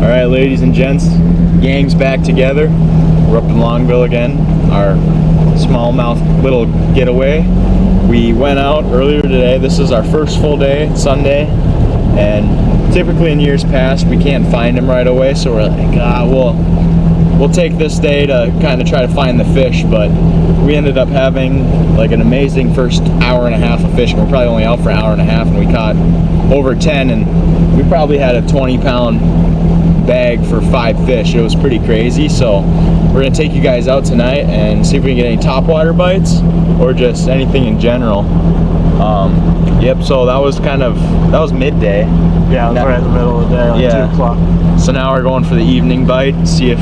All right, ladies and gents, gang's back together. We're up in Longville again, our smallmouth little getaway. We went out earlier today. This is our first full day, Sunday, and typically in years past we can't find them right away, so we're like, we'll take this day to kind of try to find the fish. But we ended up having like an amazing first hour and a half of fishing. We're probably only out for an hour and a half, and we caught over 10, and we probably had a 20-pound bag for 5 fish. It was pretty crazy. So we're gonna take you guys out tonight and see if we can get any topwater bites or just anything in general. Yep, so that was midday. Yeah, it was right in the middle of the day, like 2 o'clock. So now we're going for the evening bite, see if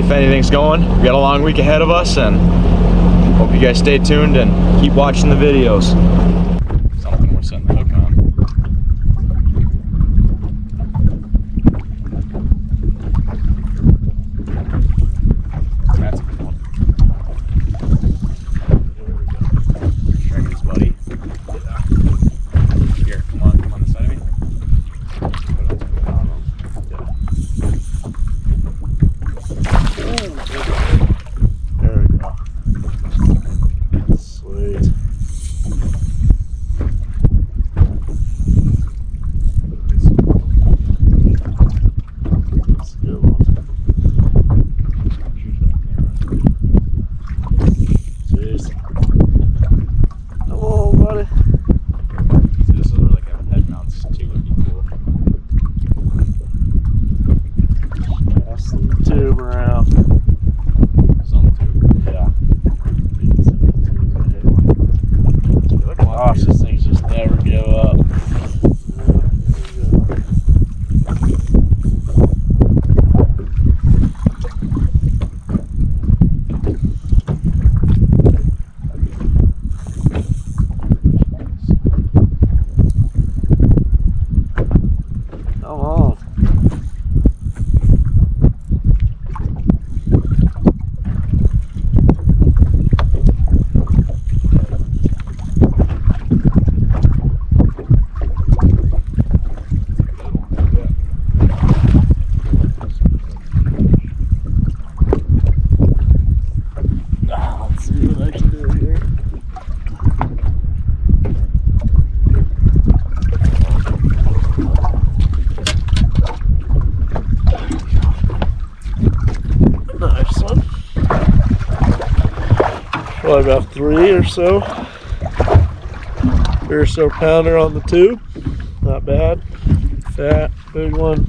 anything's going. We got a long week ahead of us, and hope you guys stay tuned and keep watching the videos. Something we're setting the hook on. That's a good one. There we go. Try this, buddy. Here, come on this side of me. There we go. Sweet. That's a good one. Jeez. Come on, buddy. See, this is where like a head mounts too would be cool. Pass the tube around. It's on the tube. Yeah. Gosh, this thing's just never give up. Come on. Let's see what I can do here. Nice one. Probably about 3 or so. 3 or so pounder on the tube. Not bad. Fat, big one.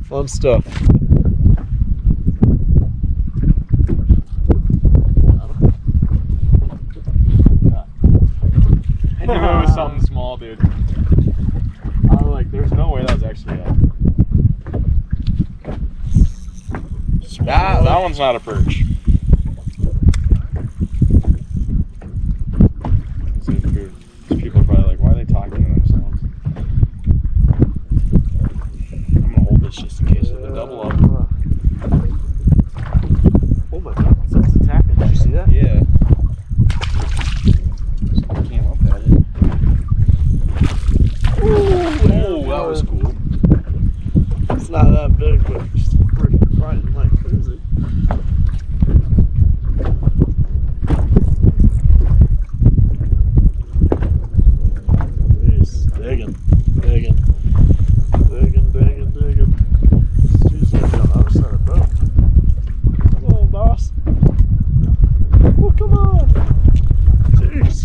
Fun stuff. I knew it was something small, dude. I was like, there's no way that was actually a... That one's not a perch. People are probably like, why are they talking to themselves? I'm gonna hold this just in case of the double up. Oh my god, someone's attacking. Did you see that? Yeah. Someone came up at it. Ooh, that was cool. It's not that big, but it's freaking fighting like crazy. He's digging. She's on the other side of the boat. Come on, boss. Oh, come on. Jeez.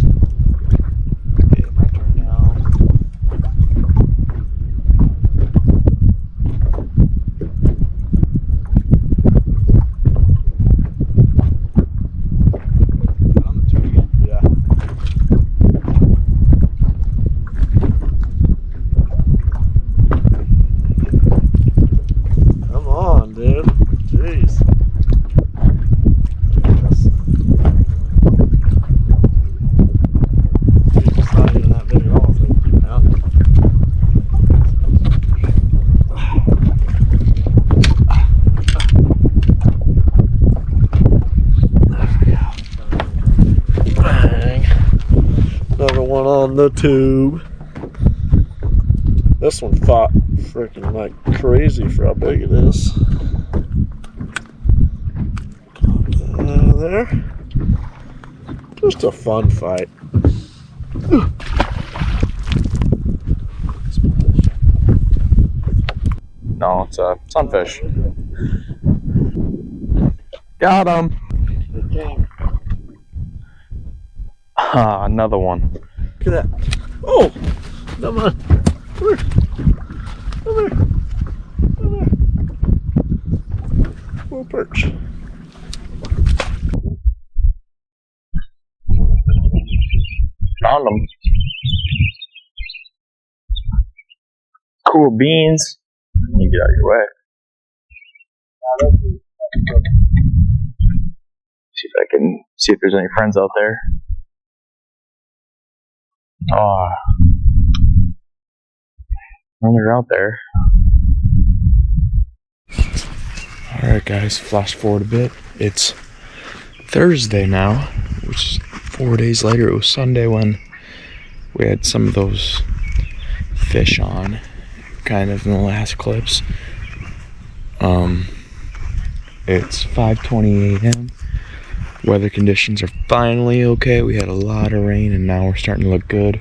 Okay, my turn now. On the turn again? Yeah. Come on, dude. Jeez. It's not even that big at all, so keep pounding. Bang. Another one on the tube. This one fought freaking like crazy for how big it is. There. Just a fun fight. No, it's a sunfish. Got him. Ah, another one. Look at that. Oh, come on. Come here. Come here. Come here. Little perch. Found them. Cool beans. You get out of your way. See if I can see if there's any friends out there. Oh, well, they're out there. Alright guys, flash forward a bit. It's Thursday now, which is 4 days later. It was Sunday when we had some of those fish on, kind of in the last clips. It's 5:20 a.m. Weather conditions are finally okay. We had a lot of rain and now we're starting to look good.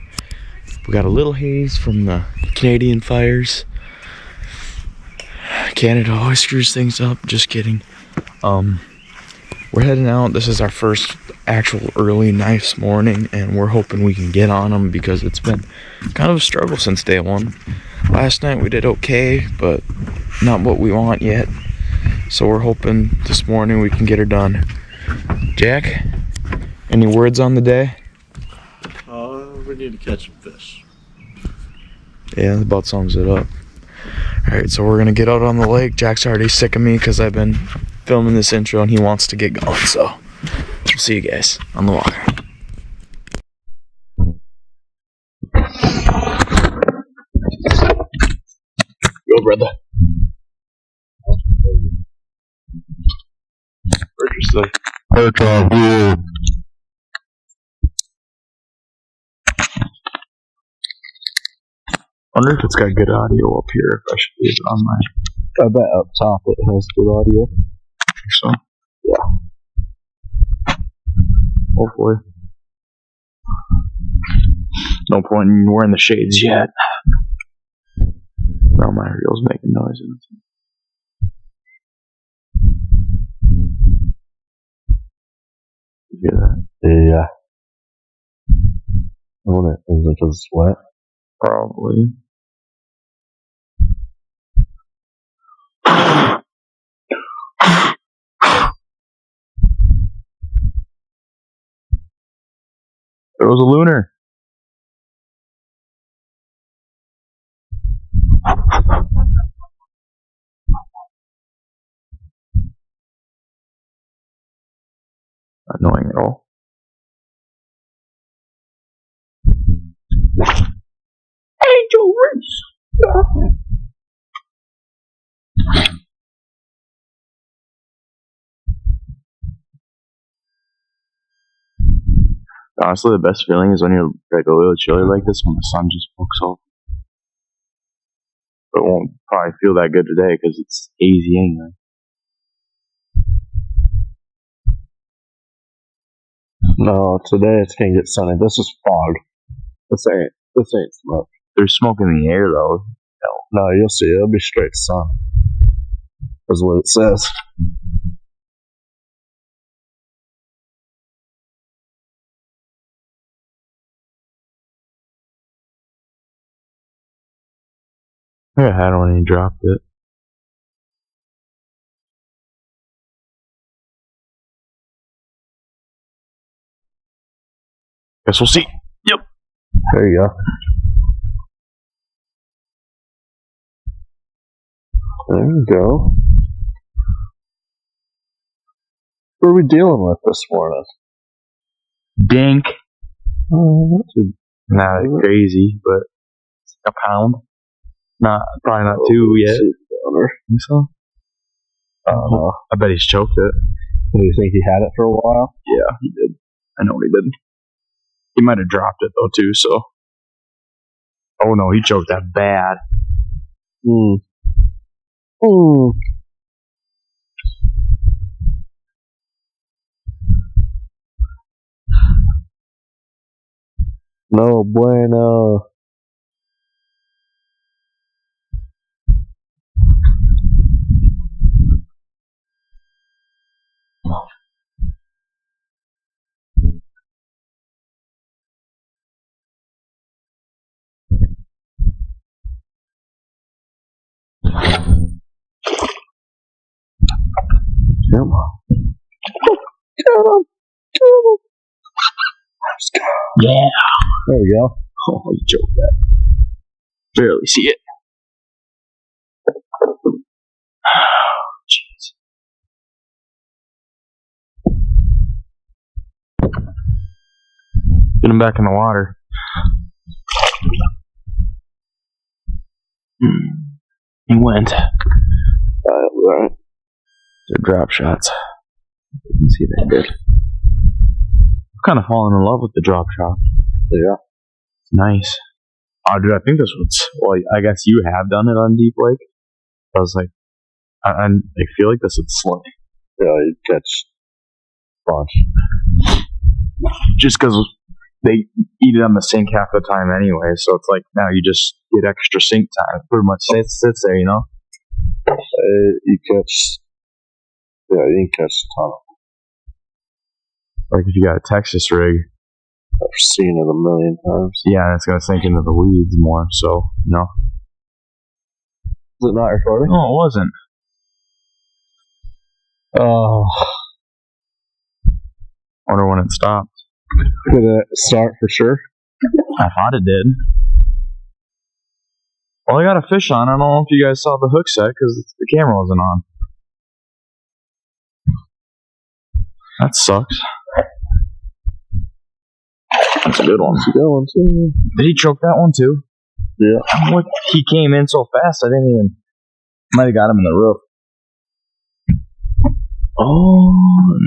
We got a little haze from the Canadian fires. Canada always screws things up. Just kidding. We're heading out. This is our first actual early nice morning and we're hoping we can get on them because it's been kind of a struggle since day one. Last night we did okay, but not what we want yet. So we're hoping this morning we can get her done. Jack, any words on the day? We need to catch some fish. Yeah, that about sums it up. Alright, so we're gonna get out on the lake. Jack's already sick of me because I've been filming this intro and he wants to get going, so we'll see you guys on the water. Go, brother. Purchase wonder if it's got good audio up here. If I should leave it on my. I bet up top it has good audio. Think so? Yeah. Hopefully. No point in wearing the shades yet. No, my reel's making noises. You hear that? Yeah. Is it just wet? Probably. It was a lunar. Not annoying at all. Angel Reese. Honestly, the best feeling is when you're like a little chilly like this, when the sun just pokes off. But it won't probably feel that good today because it's hazy anyway. No, today it's gonna get sunny. This is fog. This ain't smoke. There's smoke in the air though. No, you'll see. It'll be straight sun. That's what it says. I had one and he dropped it. Guess we'll see. Yep. There you go. There you go. What are we dealing with this morning? Dink. Oh, Not crazy, but a pound. Probably not two yet. Think so? I don't know. I bet he's choked it. Do you think he had it for a while? Yeah, he did. I know he did. He might have dropped it though too, so. Oh no, he choked that bad. No, bueno. Come on. Let's go. Yeah. There we go. Oh, you choked that. Barely see it. Jeez. Get him back in the water. He went. Alright. They're drop shots. You can see that good. I'm kind of falling in love with the drop shot. Yeah. It's nice. Oh, dude, I think this was. Well, I guess you have done it on Deep Lake. I was like, I feel like this would slay. Yeah, you catch a bunch. Just because they eat it on the sink half the time anyway, so it's like now you just get extra sink time. It pretty much sits there, you know? You catch. Yeah, you can catch a ton of them. Like if you got a Texas rig. I've seen it a million times. Yeah, it's going to sink into the weeds more, so, you know. Is it not recording? No, it wasn't. Oh. Wonder when it stopped. Did it start for sure? I thought it did. Well, I got a fish on. I don't know if you guys saw the hook set because the camera wasn't on. That sucks. That's a good one. That's a good one, too. Did he choke that one, too? Yeah. What? He came in so fast, I didn't even... Might have got him in the roof. Oh,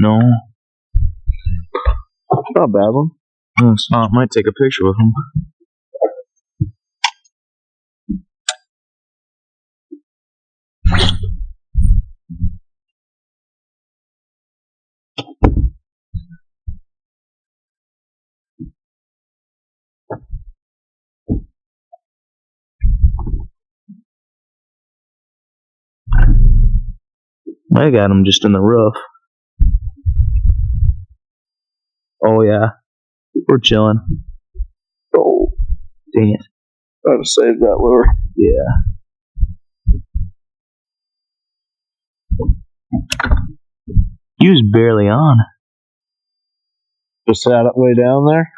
no. Not a bad one. No, it's not. Might take a picture with him. I got him just in the roof. Oh, yeah. We're chilling. Oh. Dang it. Gotta save that lure. Yeah. He was barely on. Just had it way down there?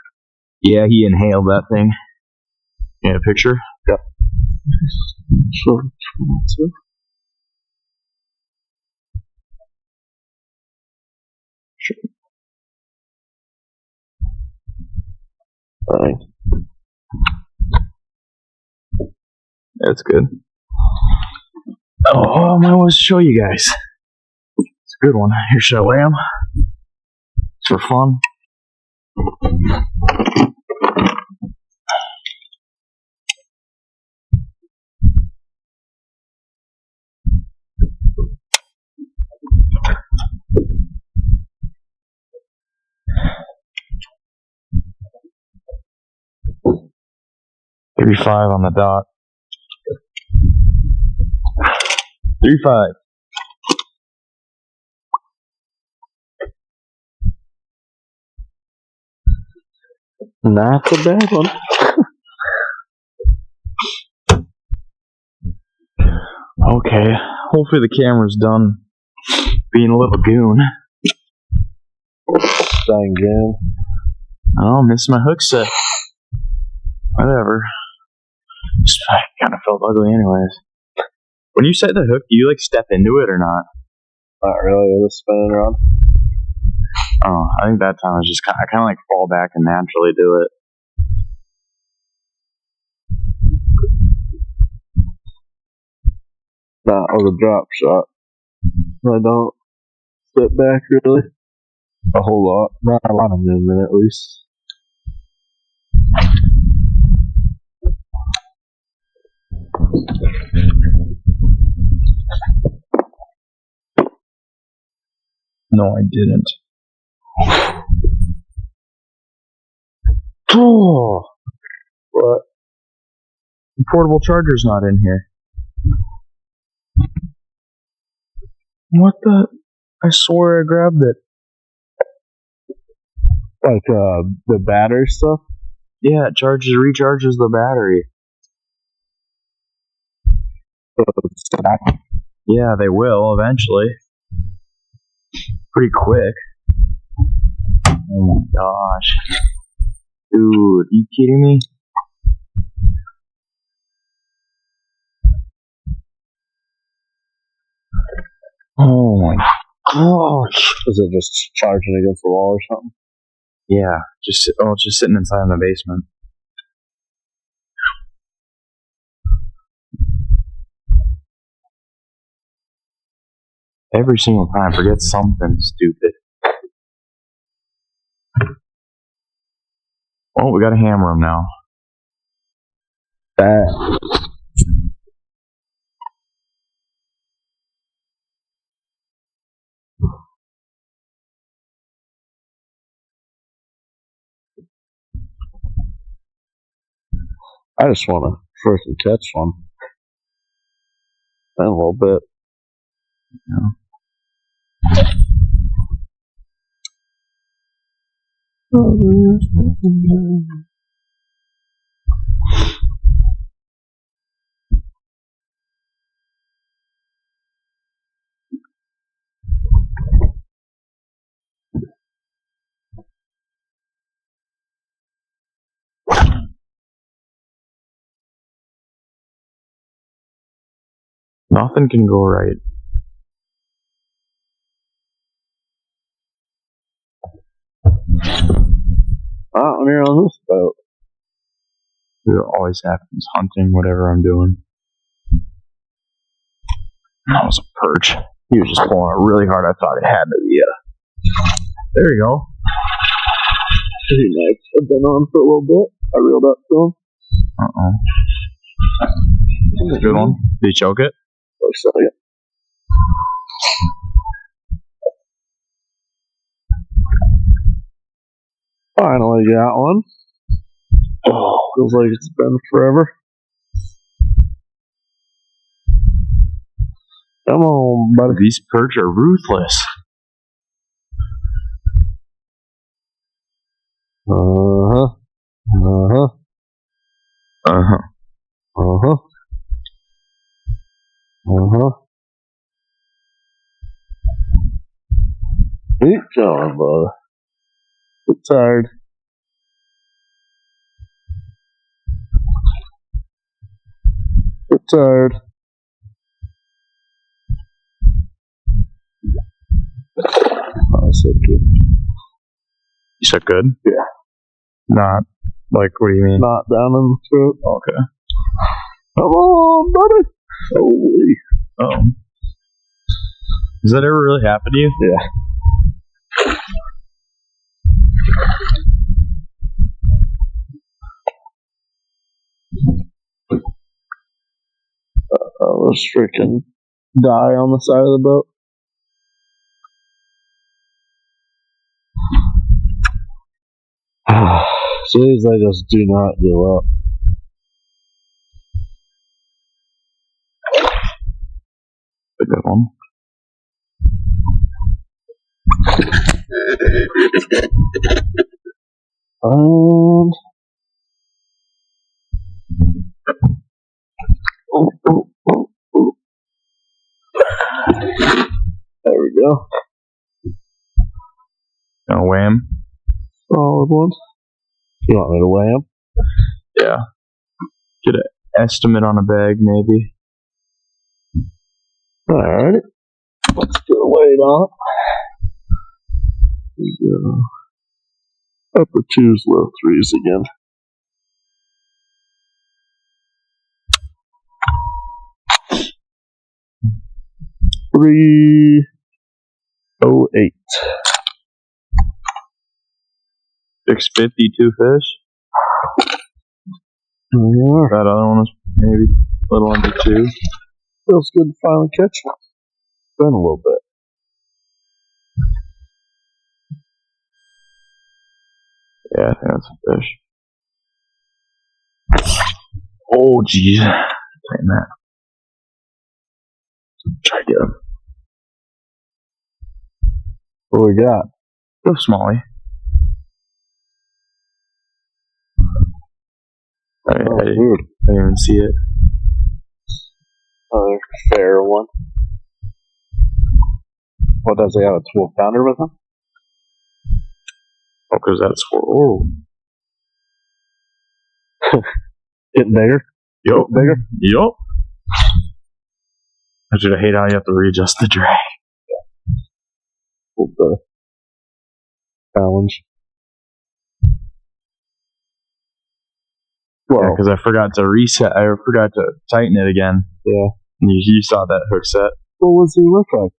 Yeah, he inhaled that thing. You got a picture? Yep. Sure. Fine. That's good. Oh, I might want to show you guys. It's a good one. Here, should I weigh him? It's for fun. $35 on the dot. 35. Not a bad one. Okay. Hopefully the camera's done being a little goon. Dang goon. Oh, missed my hook set. Whatever. Just kind of felt ugly anyways. When you set the hook, do you like step into it or not? Not really with a spinning rod. Oh, I think that time I was just I kind of like fall back and naturally do it. Not with a drop shot. I don't step back really. A whole lot. Not a lot of movement at least. No, I didn't. Oh, what? The portable charger's not in here. What the? I swear I grabbed it. Like the battery stuff? Yeah, it recharges the battery. Yeah, they will eventually. Pretty quick. Oh my gosh. Dude, are you kidding me? Oh my gosh. Is it just charging against the wall or something? Yeah, it's just sitting inside in the basement. Every single time, forget something stupid. Oh, we gotta hammer him now. I just want to freaking catch one. In a little bit. Yeah. Nothing can go right. I'm here on this boat. It always happens. Hunting, whatever I'm doing. That was a perch. He was just pulling it really hard. I thought it had to be. There you go. Pretty nice. I've been on for a little bit. I reeled up to him. That's a good one. Did you choke it? Looks like it. Finally got one. Oh, feels like it's been forever. Come on, buddy. These perch are ruthless. Uh-huh. Uh-huh. Uh-huh. Uh-huh. Uh-huh. Keep going, bud. Get tired. Get tired. Oh, so good. You said good? Yeah. Not like, what do you mean? Not down in the throat. Okay. Come on, buddy. Holy. Oh. Does that ever really happen to you? Yeah. I was freaking die on the side of the boat. Jeez, I just do not give up. A good one. Oh, oh, oh, oh. There we go. Gonna weigh him? Solid one. You want me to weigh him? Yeah. Get an estimate on a bag, maybe. Alright. Let's get a weight on it. Here we go. Upper twos, low threes again. $3.08. 650, 2 fish. Yeah. That other one was maybe a little under 2. Feels good to finally catch one. Been a little bit. Yeah, I think that's a fish. Oh, jeez. Tighten that. Try to get him. What do we got? Go smallie. I didn't even see it. Another fair one. What does he have? A 12-pounder with him? Oh, because that's for. Getting bigger? Yup. Bigger? Yup. I should hate how you have to readjust the drag. With the challenge. Well, yeah, because I forgot to reset. I forgot to tighten it again. Yeah. And you saw that hook set. What was he look like?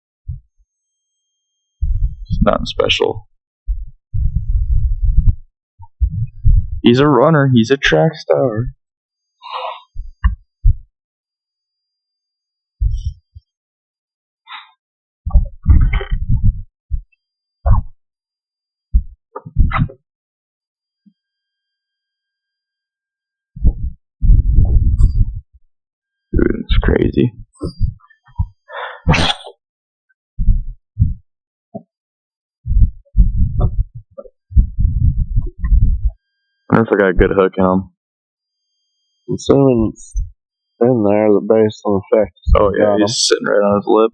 It's nothing special. He's a runner. He's a track star. Dude, it's crazy. I wonder if I got a good hook in him. I'm assuming it's in there, the base on the effect. Oh yeah, he's sitting right on his lip.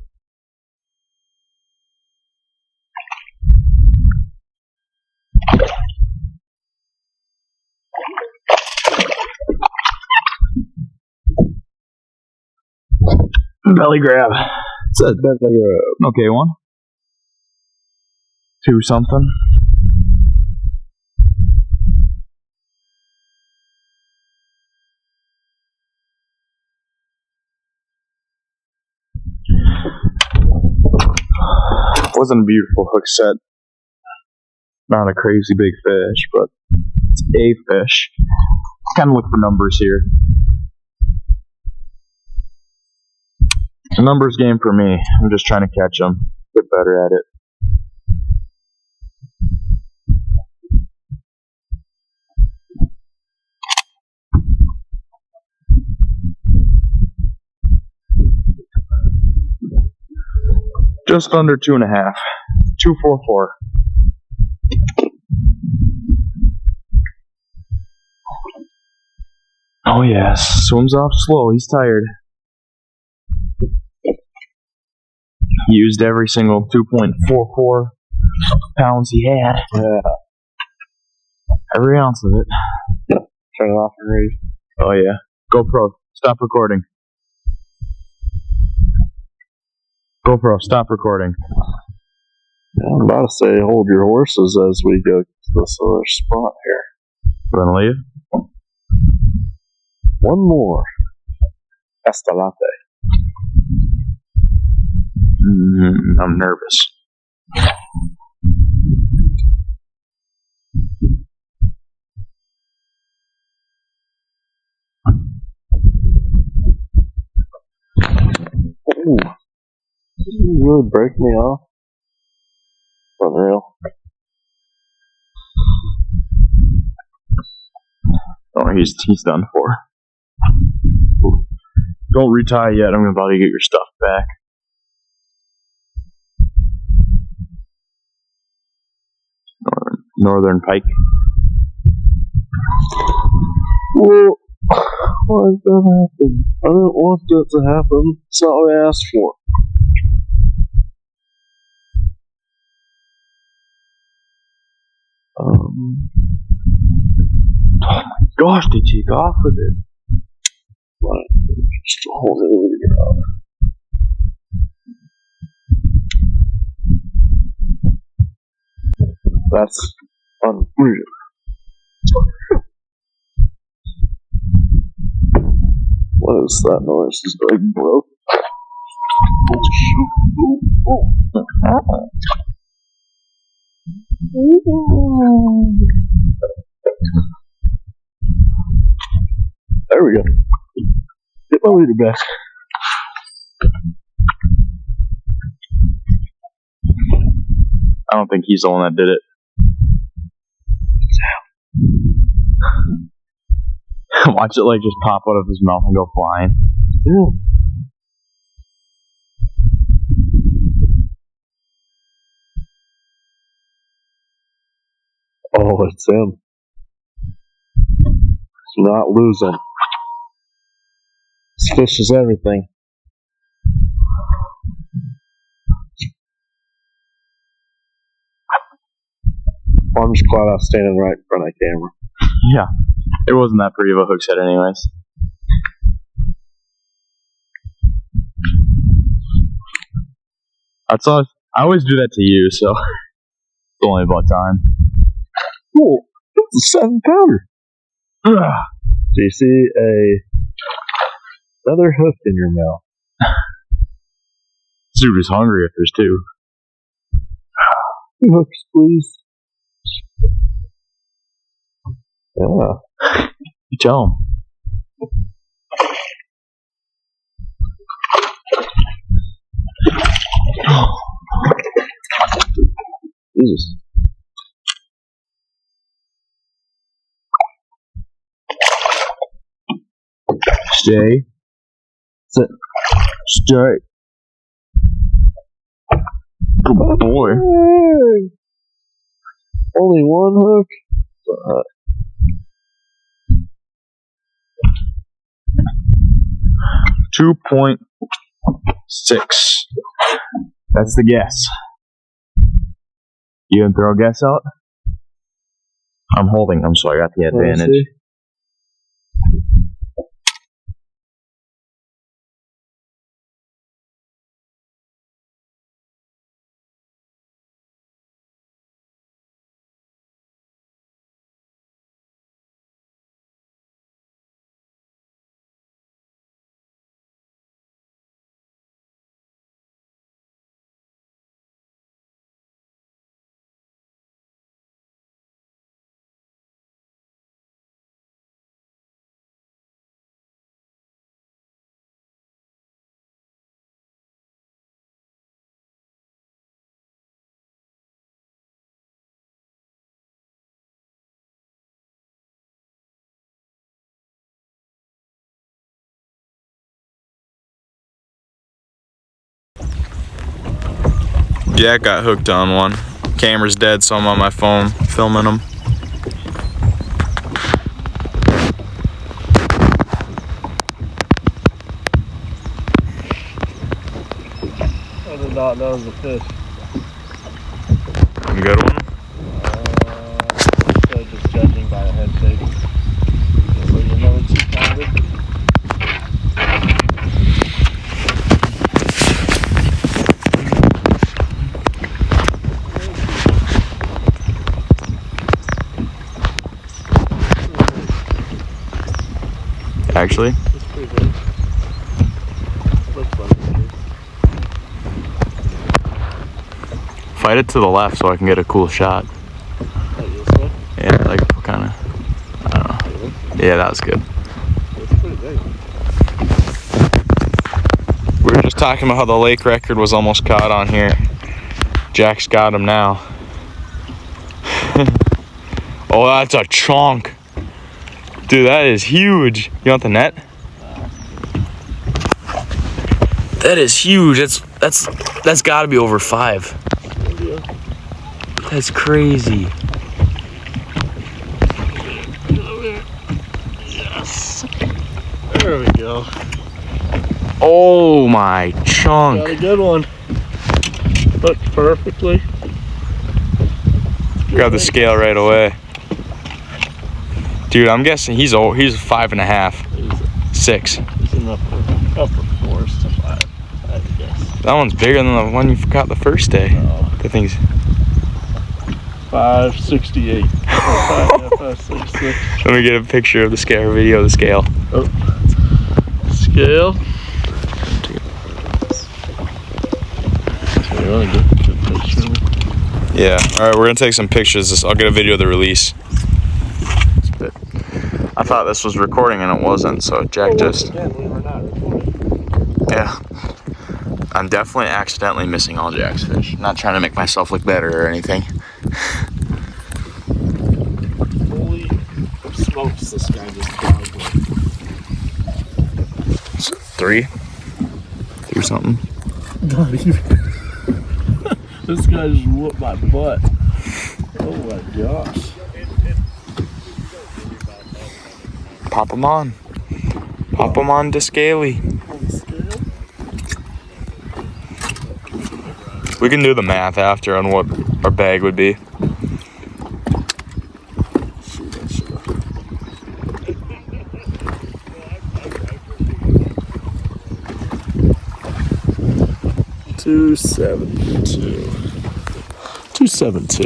Belly grab. It's a belly grab. Okay, 1. 2 something. Wasn't a beautiful hook set. Not a crazy big fish, but it's a fish. Kind of look for numbers here. It's a numbers game for me. I'm just trying to catch them, get better at it. Just under 2.5. 2.44. Oh yes, swims off slow. He's tired. He used every single 2.44 pounds he had. Yeah. Every ounce of it. Turn it off and read. Oh yeah. GoPro, stop recording. GoPro, stop recording. Yeah, I'm about to say hold your horses as we go to this other spot here. We're gonna leave? One more. Escalante. I'm nervous. Ooh. Did you really break me off? Unreal. Oh, he's done for. Don't retie yet. I'm about to get your stuff back. Northern pike. Well, why did that happen? I didn't want that to happen. It's not what I asked for. Oh my gosh, they take off with it. Just hold it over to get off. That's unreal. What is that noise? Is it like broke? There we go. Get my leader back. I don't think he's the one that did it. Watch it like just pop out of his mouth and go flying. Ooh. Oh, it's him. It's not losing. This fish is everything. I'm just glad I was standing right in front of the camera. Yeah. It wasn't that pretty of a hook set anyways. That's all. I always do that to you, so it's only about time. Cool. It's a 7-pounder. Do you see another hook in your mouth? Dude is hungry if there's two. 2 hooks, please. Yeah. You tell him. Jesus. Stay. Sit. Stay. Good boy. Hey. Only one hook. 2.6. That's the guess. You gonna throw a guess out? I'm holding them, so I got the advantage. Jack got hooked on one. Camera's dead, so I'm on my phone filming them. I did not know it was a fish. Good one? So just judging by a head shake. So you know it's 2-pounder. Actually, It's pretty big. Looks like it is. fight it to the left so I can get a cool shot. Like this way? Yeah, like kind of. I don't know. Yeah, that was good. It's pretty big. We were just talking about how the lake record was almost caught on here. Jack's got him now. Oh, that's a chunk. Dude, that is huge. You want the net? That is huge. That's got to be over 5. That's crazy. Yes. There we go. Oh my chunk. Got a good one. Hooked perfectly. Grab the scale right away. Dude, I'm guessing he's 5.5. 6. He's in upper 4s to 5, I'd guess. That one's bigger than the one you caught the first day. No. The thing's 568. 566. Let me get a picture of the scale, or video of the scale. Oh. Scale. So you want to get a picture? Yeah. All right, we're gonna take some pictures. I'll get a video of the release. I thought this was recording and it wasn't, so Jack just. Again, we were not recording. Yeah. I'm definitely accidentally missing all Jack's fish. Not trying to make myself look better or anything. Holy smokes, this guy just died. 3 something. Not even. This guy just whooped my butt. Oh my gosh. Pop them on. Pop them on to scaly. On the scale? We can do the math after on what our bag would be. Shoot, I should've. 272. 272.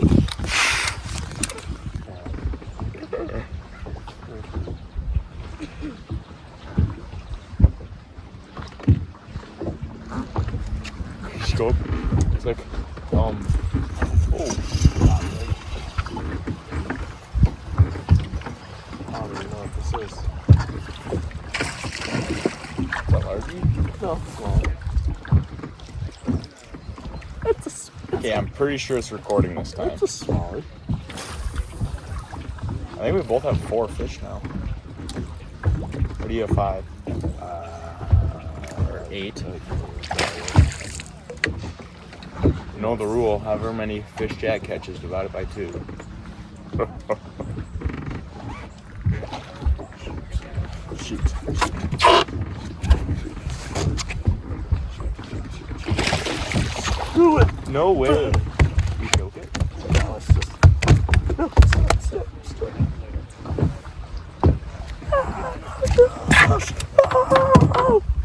Scope. It's like, oh. I don't even know what this is. Is that largie? No, small. Okay, I'm pretty sure it's recording this time. It's a smaller. I think we both have 4 fish now. Or do you have 5? Or 8? You know the rule, however many fish Jack catches divided by 2. Shoot. Screw it! No way. You choke it? No, it's just. No, it's not. It's it. Just do it.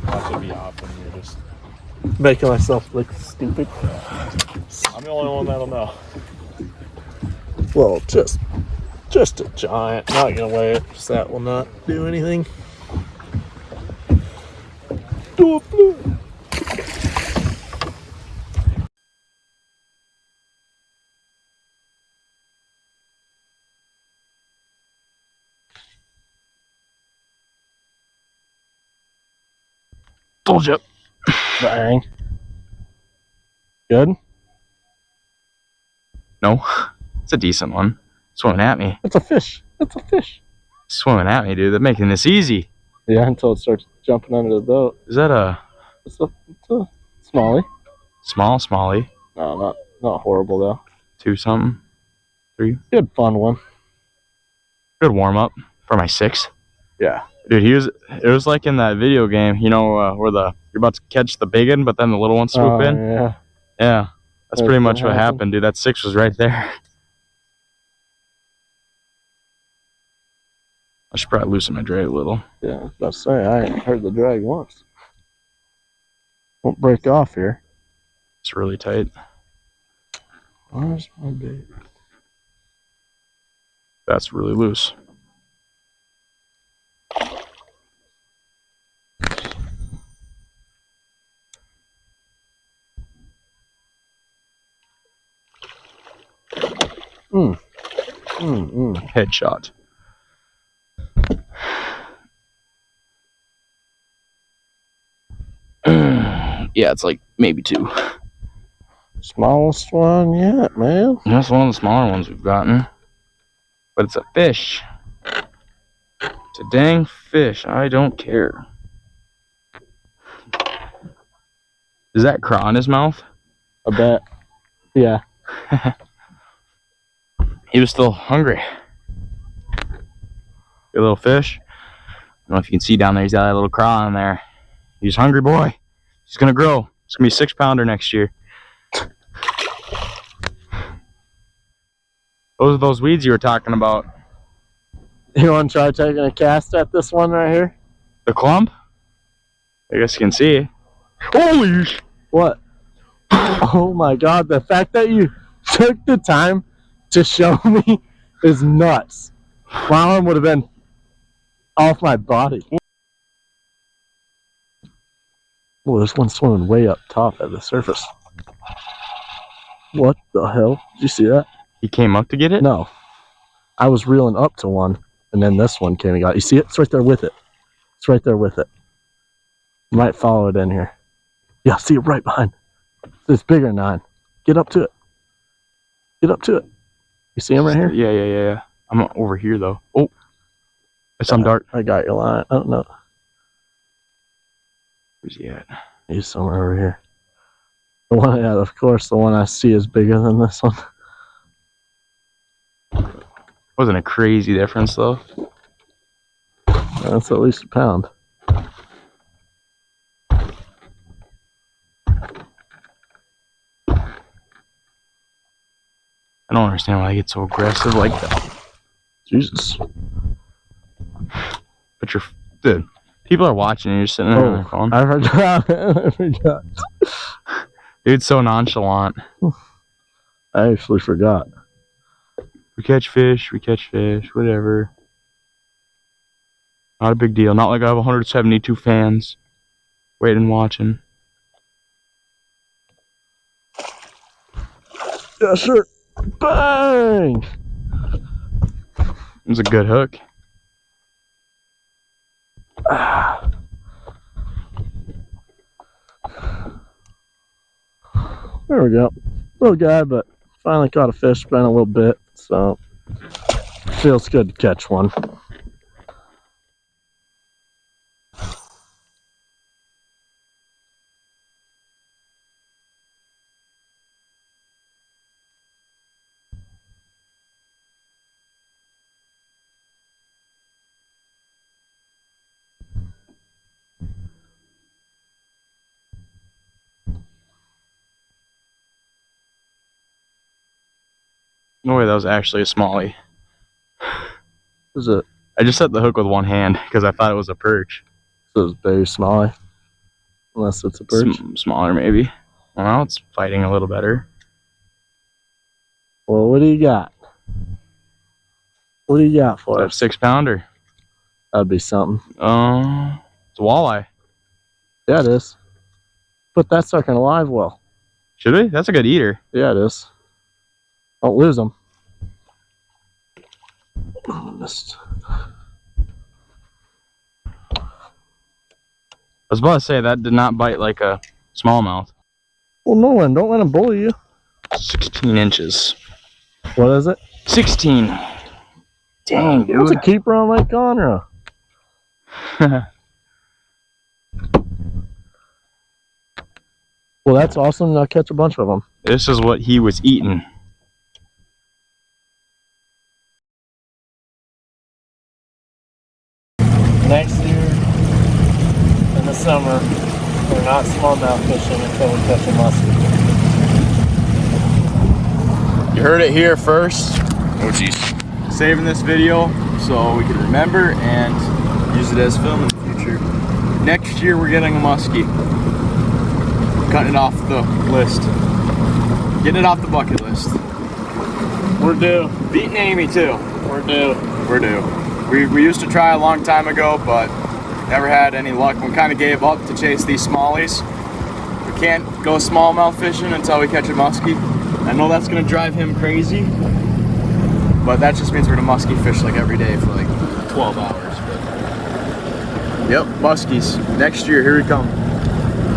Watch it be off and you're just. Making myself look stupid. I'm the only one that'll know. Well, just a giant. Not gonna weigh it. Just that will not do anything. Do it, blue. Told you. Bang. Good? No, it's a decent one. Swimming at me. It's a fish. It's a fish. Swimming at me, dude. They're making this easy. Yeah, until it starts jumping under the boat. Is that a It's a smallie. smallie? No, not horrible though. 2 something? 3? Good fun one. Good warm up for my 6. Yeah. Dude, it was like in that video game, you know, where you're about to catch the big one, but then the little one swoop in. Yeah. Yeah, that's pretty much what happened, dude. That 6 was right there. I should probably loosen my drag a little. Yeah, I was about to say, I ain't heard the drag once. Won't break off here. It's really tight. Where's my bait? That's really loose. Headshot. Yeah, it's like maybe 2. Smallest one yet, man. That's one of the smaller ones we've gotten. But it's a fish. It's a dang fish. I don't care. Is that craw in his mouth? I bet. Yeah. He was still hungry. Good little fish. I don't know if you can see down there, he's got that little craw in there. He's a hungry boy. He's gonna grow. It's gonna be a 6-pounder next year. Those are those weeds you were talking about. You want to try taking a cast at this one right here? The clump? I guess you can see. Holy sh! What? Oh my god, the fact that you took the time to show me is nuts. My arm would have been off my body. Oh, this one's swimming way up top at the surface. What the hell? Did you see that? He came up to get it? No. I was reeling up to one, and then this one came and got it. You see it? It's right there with it. It's right there with it. You might follow it in here. Yeah, see it right behind. It's bigger than 9. Get up to it. Get up to it. You see him right here? Yeah. I'm over here, though. Oh. It's some dark. I got your line. I don't know. Where's he at? He's somewhere over here. The one, yeah, of course, the one I see is bigger than this one. Wasn't a crazy difference though. That's at least a pound. I don't understand why I get so aggressive like that. Jesus. But you're, dude, people are watching and you're sitting there on their phone. I forgot. I forgot. Dude's so nonchalant. I actually forgot. We catch fish, whatever. Not a big deal. Not like I have 172 fans waiting watching. Yeah, sure. Bang! It was a good hook. There we go. Little guy, but finally caught a fish. Been a little bit, so feels good to catch one. No way that was actually a smallie. Is it? I just set the hook with one hand because I thought it was a perch. So it's very small, unless it's a perch. Smaller maybe. Well, now it's fighting a little better. Well, what do you got? What do you got for That us? 6-pounder. That'd be something. It's a walleye. Yeah, it is. Put that sucker in a live well. Should we? That's a good eater. Yeah, it is. Don't lose them. Missed. I was about to say that did not bite like a smallmouth. Well, no one. Don't let him bully you. 16 inches. What is it? 16. Dang, dude. It's a keeper on Lake Conroe. Well, that's awesome. I'll catch a bunch of them. This is what he was eating. Next year, in the summer, we're not smallmouth fishing until we catch a muskie. You heard it here first. Oh jeez. Saving this video so we can remember and use it as film in the future. Next year we're getting a muskie. Cutting it off the list. Getting it off the bucket list. We're due. Beating Amy too. We're due. We're due. We used to try a long time ago, but never had any luck. We kind of gave up to chase these smallies. We can't go smallmouth fishing until we catch a muskie. I know that's gonna drive him crazy, but that just means we're gonna muskie fish like every day for like 12 hours. But... Yep, muskies. Next year, here we come.